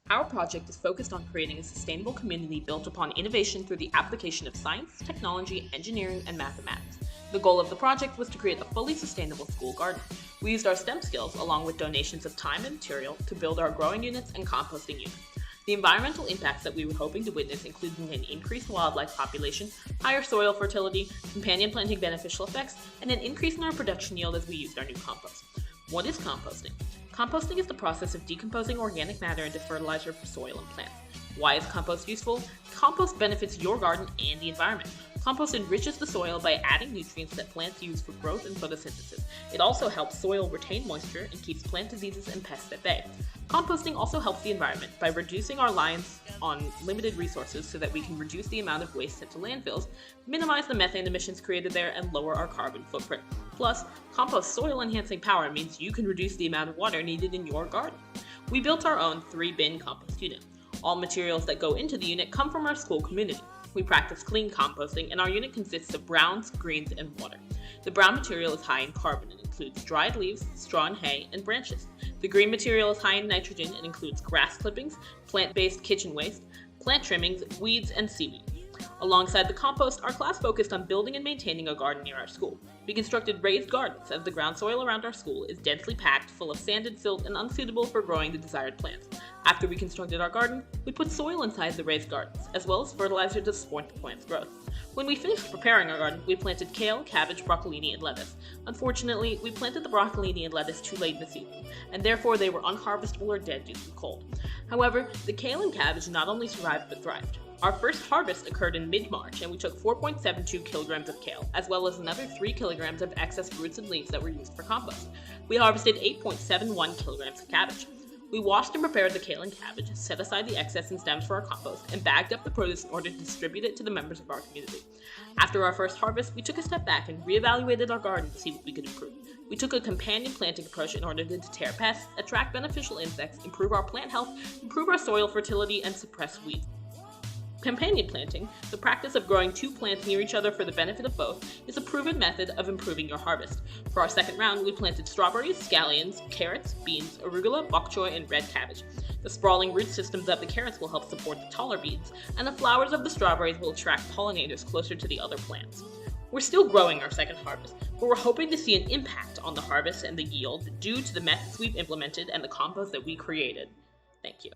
Our project is focused on creating a sustainable community built upon innovation through the application of science, technology, engineering, and mathematics. The goal of the project was to create a fully sustainable school garden. We used our STEM skills along with donations of time and material to build our growing units and composting units. The environmental impacts that we were hoping to witness included an increased wildlife population, higher soil fertility, companion planting beneficial effects, and an increase in our production yield as we used our new compost. What is composting? Composting is the process of decomposing organic matter into fertilizer for soil and plants. Why is compost useful? Compost benefits your garden and the environment. Compost enriches the soil by adding nutrients that plants use for growth and photosynthesis. It also helps soil retain moisture and keeps plant diseases and pests at bay. Composting also helps the environment by reducing our reliance on limited resources so that we can reduce the amount of waste sent to landfills, minimize the methane emissions created there, and lower our carbon footprint. Plus, compost soil enhancing power means you can reduce the amount of water needed in your garden. We built our own 3-bin compost unit. All materials that go into the unit come from our school community. We practice clean composting, and our unit consists of browns, greens, and water. The brown material is high in carbon and includes dried leaves, straw and hay, and branches. The green material is high in nitrogen and includes grass clippings, plant-based kitchen waste, plant trimmings, weeds, and seaweed. Alongside the compost, our class focused on building and maintaining a garden near our school. We constructed raised gardens as the ground soil around our school is densely packed, full of sanded silt, and unsuitable for growing the desired plants. After we constructed our garden, we put soil inside the raised gardens, as well as fertilizer to support the plant's growth. When we finished preparing our garden, we planted kale, cabbage, broccolini, and lettuce. Unfortunately, we planted the broccolini and lettuce too late in the season, and therefore they were unharvestable or dead due to the cold. However, the kale and cabbage not only survived but thrived. Our first harvest occurred in mid-March, and we took 4.72 kilograms of kale, as well as another 3 kilograms of excess roots and leaves that were used for compost. We harvested 8.71 kilograms of cabbage. We washed and prepared the kale and cabbage, set aside the excess and stems for our compost, and bagged up the produce in order to distribute it to the members of our community. After our first harvest, we took a step back and reevaluated our garden to see what we could improve. We took a companion planting approach in order to deter pests, attract beneficial insects, improve our plant health, improve our soil fertility, and suppress weeds. Companion planting, the practice of growing 2 plants near each other for the benefit of both, is a proven method of improving your harvest. For our second round, we planted strawberries, scallions, carrots, beans, arugula, bok choy, and red cabbage. The sprawling root systems of the carrots will help support the taller beans, and the flowers of the strawberries will attract pollinators closer to the other plants. We're still growing our second harvest, but we're hoping to see an impact on the harvest and the yield due to the methods we've implemented and the compost that we created. Thank you.